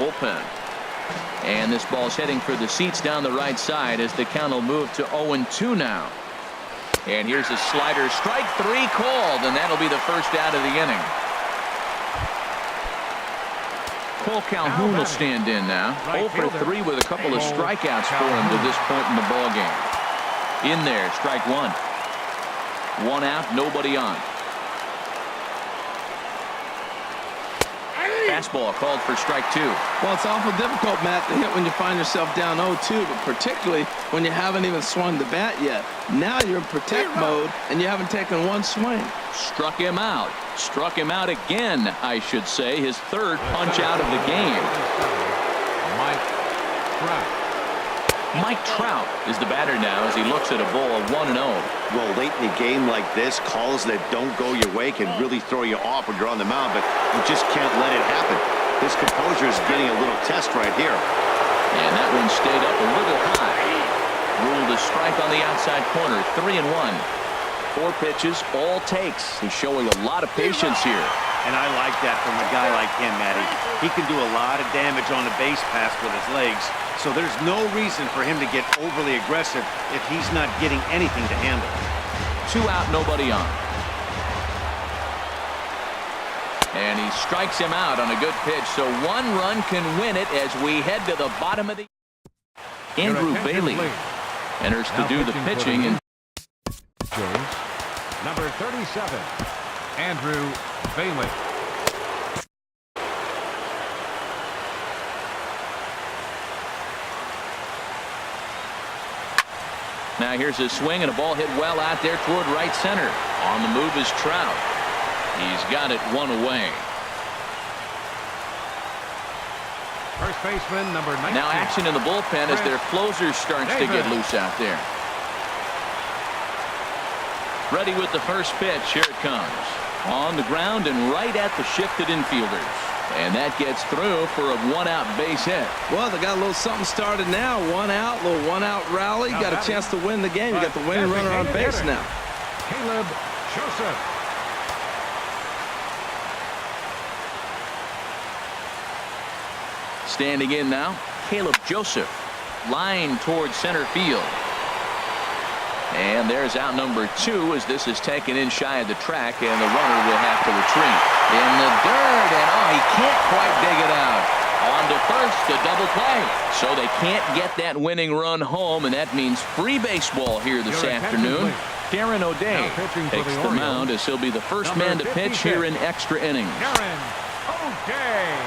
bullpen. And this ball's heading for the seats down the right side as the count will move to 0-2 now. And here's a slider, strike 3 called, and that'll be the first out of the inning. Cole Calhoun will stand in now. 0 for 3 with a couple of strikeouts for him to this point in the ball game. In there, strike 1. 1 out, nobody on. Fastball called for strike 2. Well, it's awful difficult, Matt, to hit when you find yourself down 0-2, but particularly when you haven't even swung the bat yet. Now you're in protect mode, and you haven't taken one swing. Struck him out. Struck him out again, I should say. His third punch out of the game. Mike Trout is the batter now as he looks at a ball of 1-0. Well, late in a game like this, calls that don't go your way can really throw you off when you're on the mound, but you just can't let it happen. His composure is getting a little test right here. And that one stayed up a little high. Ruled a strike on the outside corner. 3-1. 4 pitches, all takes. He's showing a lot of patience here. And I like that from a guy like him, Matty. He can do a lot of damage on a base pass with his legs. So there's no reason for him to get overly aggressive if he's not getting anything to handle. 2 out, nobody on. And he strikes him out on a good pitch. So 1 run can win it as we head to the bottom of the. Andrew Bailey enters to do the pitching. And James, number 37, Andrew Bailey. Now here's a swing and a ball hit well out there toward right center. On the move is Trout. He's got it 1 away. First baseman number 19. Now action in the bullpen as their closer starts to get loose out there. Ready with the first pitch. Here it comes. On the ground and right at the shifted infielders. And that gets through for a 1-out base hit. Well, they got a little something started now. 1 out, little 1-out rally. Got a chance to win the game. You got the winning runner on base now. Caleb Joseph. Standing in now, Caleb Joseph. Line towards center field. And there's out number 2 as this is taken in shy of the track, and the runner will have to retreat. In the dirt, and he can't quite dig it out. On to first, a double play. So they can't get that winning run home, and that means free baseball here this afternoon. Darren O'Day takes the mound as he'll be the first man to pitch here in extra innings. Darren O'Day.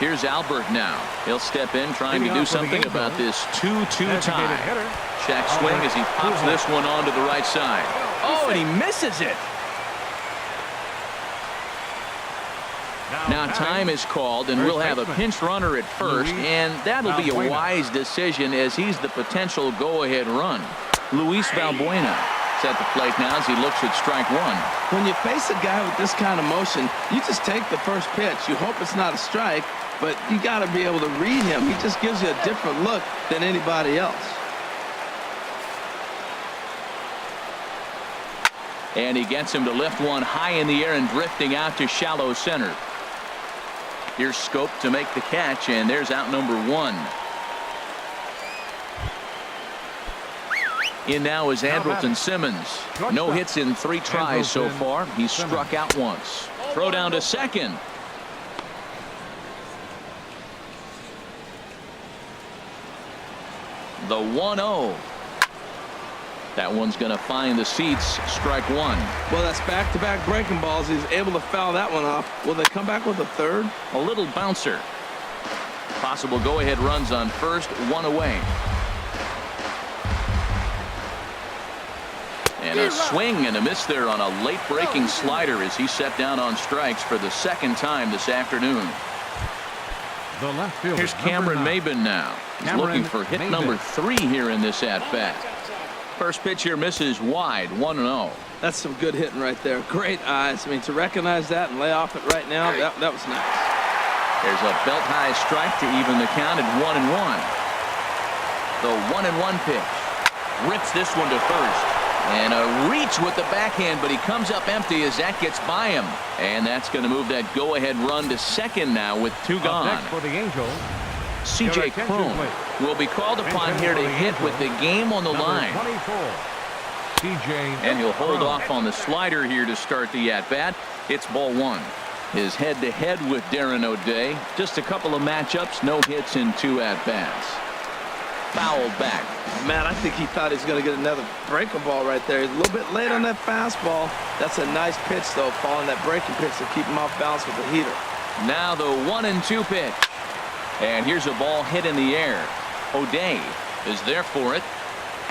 Here's Albert now. He'll step in trying to do something about this 2-2 tie. Check swing as he pops this one onto the right side. Oh, and he misses it. Now time is called, and we'll have a pinch runner at first, and that'll be a wise decision as he's the potential go-ahead run. Luis Valbuena is at the plate now as he looks at strike 1. When you face a guy with this kind of motion, you just take the first pitch. You hope it's not a strike, but you got to be able to read him. He just gives you a different look than anybody else. And he gets him to lift one high in the air and drifting out to shallow center. Here's Scope to make the catch, and there's out number 1. In now is Andrelton Simmons. No hits in 3 tries so far. He's struck out once. Throw down to second. The 1-0. That one's going to find the seats. Strike 1. Well, that's back-to-back breaking balls. He's able to foul that one off. Will they come back with a third? A little bouncer. Possible go-ahead runs on first. 1 away. And a swing and a miss there on a late breaking slider as he set down on strikes for the 2nd time this afternoon. The left fielder, here's Cameron Maben now. He's looking for hit number 3 here in this at-bat. First pitch here misses wide. 1-0. That's some good hitting right there. Great eyes. I mean, to recognize that and lay off it right now, that was nice. There's a belt-high strike to even the count at 1-1. The 1-1 pitch. Rips this one to first. And a reach with the backhand, but he comes up empty as that gets by him. And that's going to move that go-ahead run to second now with 2 gone. Next for the Angels, C.J. Cron will be called upon here to hit with the game on the line. 24, C.J. And he'll hold off on the slider here to start the at-bat. It's ball 1. His head-to-head with Darren O'Day. Just a couple of matchups, no hits in 2 at-bats. Foul back. Man, I think he thought he was going to get another breaking ball right there. He's a little bit late on that fastball. That's a nice pitch, though, following that breaking pitch to keep him off balance with the heater. Now the 1-2 pitch. And here's a ball hit in the air. O'Day is there for it.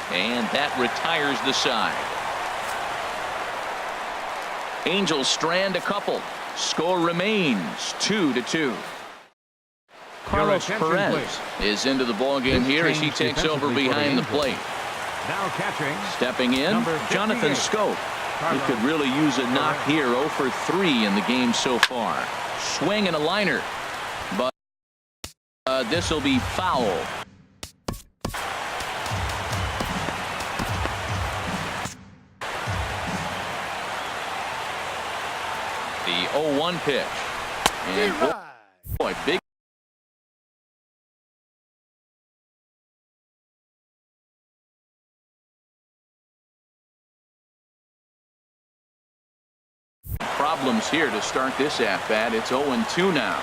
And that retires the side. Angels strand a couple. Score remains 2-2. Carlos Perez is into the ballgame here as he takes over behind the plate. Now catching. Stepping in, Jonathan Scope. He could really use a knock here. 0 for 3 in the game so far. Swing and a liner. But this will be foul. The 0-1 pitch. And boy, big problems here to start this at-bat. It's 0-2 now.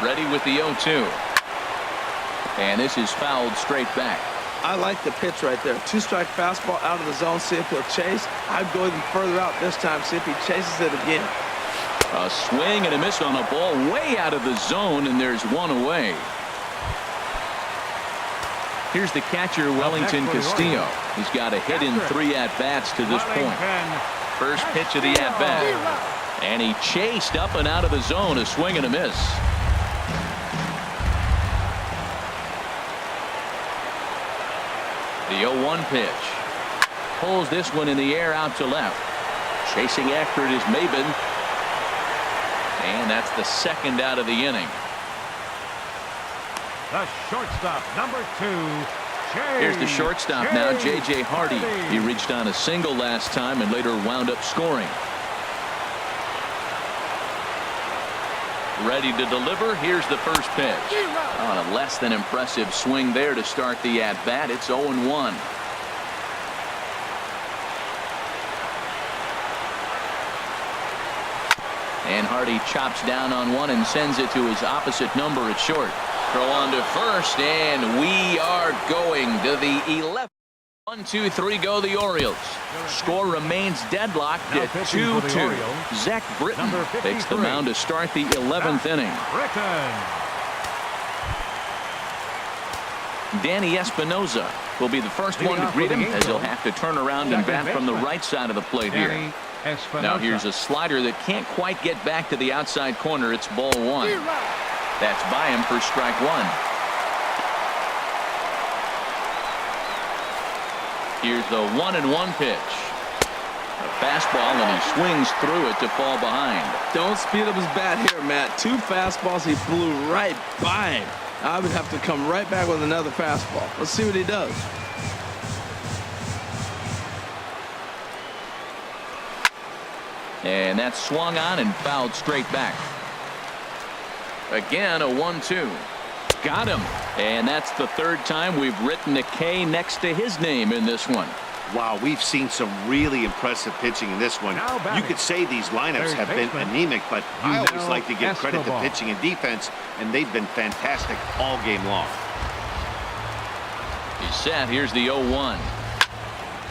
Ready with the 0-2. And this is fouled straight back. I like the pitch right there. 2-strike fastball out of the zone. See if he'll chase. I'd go even further out this time. See if he chases it again. A swing and a miss on a ball way out of the zone, and there's one away. Here's the catcher, Wellington Castillo. He's got a hit in 3 at-bats to this point. First pitch of the at-bat. And he chased up and out of the zone. A swing and a miss. The 0-1 pitch. Pulls this one in the air out to left. Chasing after it is Maben. And that's the second out of the inning. The shortstop, number 2. Here's the shortstop now, J.J. Hardy. He reached on a single last time and later wound up scoring. Ready to deliver. Here's the first pitch. On a less than impressive swing there to start the at-bat. It's 0-1. And Hardy chops down on one and sends it to his opposite number at short. Throw on to first, and we are going to the 11th. 1, 2, 3 go the Orioles. Score remains deadlocked at 2-2. Zach Britton takes the mound to start the 11th inning. Danny Espinoza will be the first one to greet him as he'll have to turn around and bat from the right side of the plate here. Now here's a slider that can't quite get back to the outside corner. It's ball 1. That's by him for strike 1. Here's the 1-1 pitch. A fastball, and he swings through it to fall behind. Don't speed up his bat here, Matt. 2 fastballs, he blew right by him. I would have to come right back with another fastball. Let's see what he does. And that's swung on and fouled straight back. Again, a 1-2. Got him. And that's the 3rd time we've written a K next to his name in this one. Wow, we've seen some really impressive pitching in this one. You could say these lineups have been anemic, but I always like to give credit to pitching and defense, and they've been fantastic all game long. He's set. Here's the 0-1.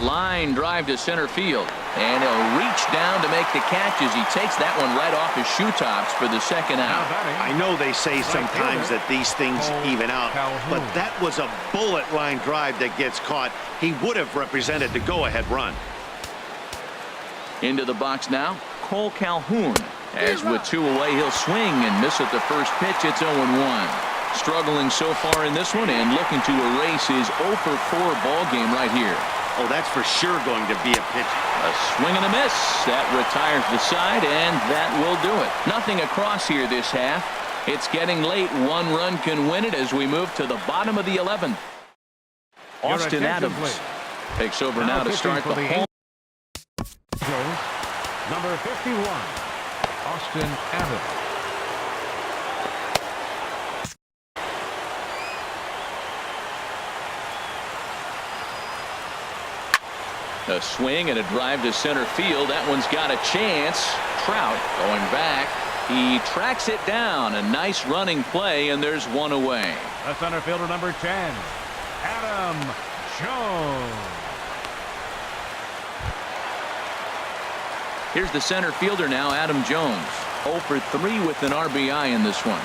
Line drive to center field. And he'll reach down to make the catch as he takes that one right off his shoe tops for the second out. I know they say sometimes that these things even out, but that was a bullet line drive that gets caught. He would have represented the go-ahead run. Into the box now, Cole Calhoun. As with 2 away, he'll swing and miss at the first pitch. It's 0-1. Struggling so far in this one and looking to erase his 0 for 4 ball game right here. Oh, that's for sure going to be a pitch. A swing and a miss. That retires the side, and that will do it. Nothing across here this half. It's getting late. One run can win it as we move to the bottom of the 11th. Austin Adams takes over now to start the home. Number 51, Austin Adams. A swing and a drive to center field. That one's got a chance. Trout going back. He tracks it down. A nice running play, and there's one away. The center fielder, number 10, Adam Jones. Here's the center fielder now, Adam Jones. 0 for 3 with an RBI in this one.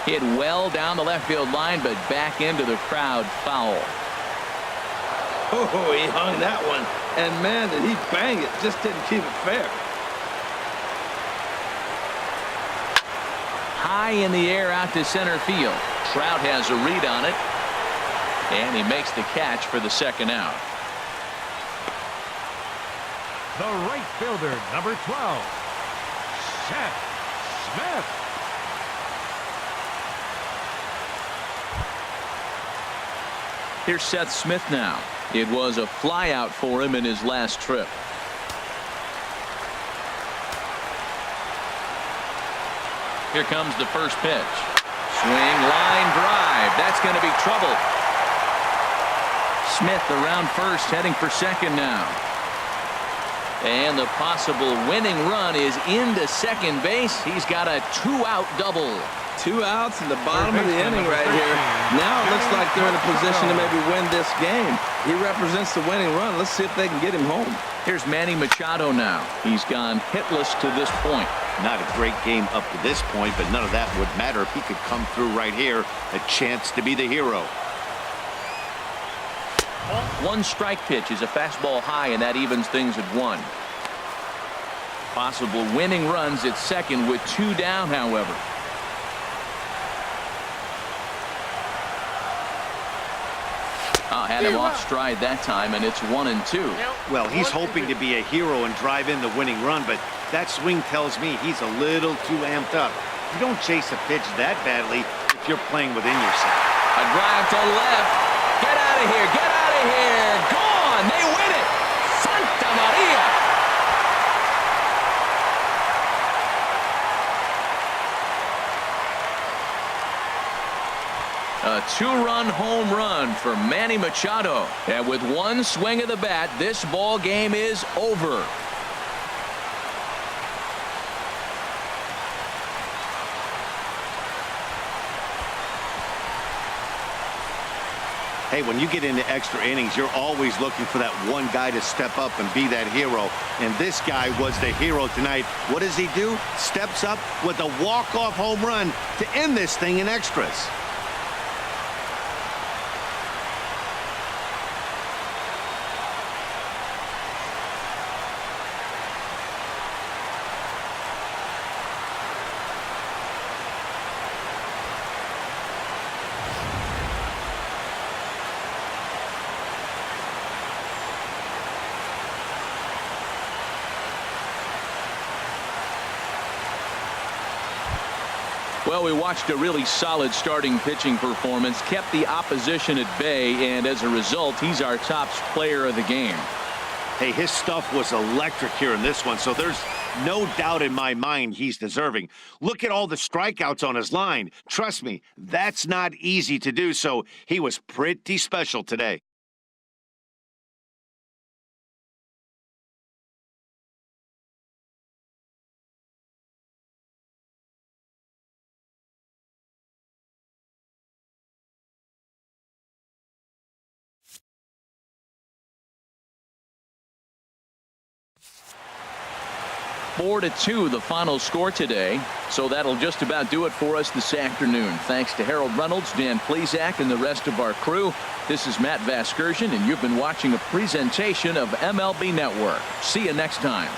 Hit well down the left field line, but back into the crowd, foul. Oh, he hung that one. And, man, did he bang it. Just didn't keep it fair. High in the air out to center field. Trout has a read on it. And he makes the catch for the second out. The right fielder, number 12, Seth Smith. Here's Seth Smith now. It was a flyout for him in his last trip. Here comes the first pitch. Swing, line drive. That's going to be trouble. Smith around first, heading for second now. And the possible winning run is into second base. He's got a 2-out double. 2 outs in the bottom of the inning right here. Now it looks like they're in a position to maybe win this game. He represents the winning run. Let's see if they can get him home. Here's Manny Machado now. He's gone hitless to this point. Not a great game up to this point, but none of that would matter if he could come through right here. A chance to be the hero. One strike pitch is a fastball high, and that evens things at 1. Possible winning runs at second with 2 down, however. Had him off stride that time, and it's 1-2. Well, he's hoping to be a hero and drive in the winning run, but that swing tells me he's a little too amped up. You don't chase a pitch that badly if you're playing within yourself. A drive to left. Get out of here. Get out of here. Gone. They win it. Santa Maria. A 2-run home run for Manny Machado. And with one swing of the bat, this ball game is over. Hey, when you get into extra innings, you're always looking for that one guy to step up and be that hero. And this guy was the hero tonight. What does he do? Steps up with a walk-off home run to end this thing in extras. Well, we watched a really solid starting pitching performance, kept the opposition at bay, and as a result, he's our top player of the game. Hey, his stuff was electric here in this one, so there's no doubt in my mind he's deserving. Look at all the strikeouts on his line. Trust me, that's not easy to do, so he was pretty special today. Four to 2 the final score today. So that'll just about do it for us this afternoon. Thanks to Harold Reynolds, Dan Plesac, and the rest of our crew. This is Matt Vasgersian, and you've been watching a presentation of MLB Network. See you next time.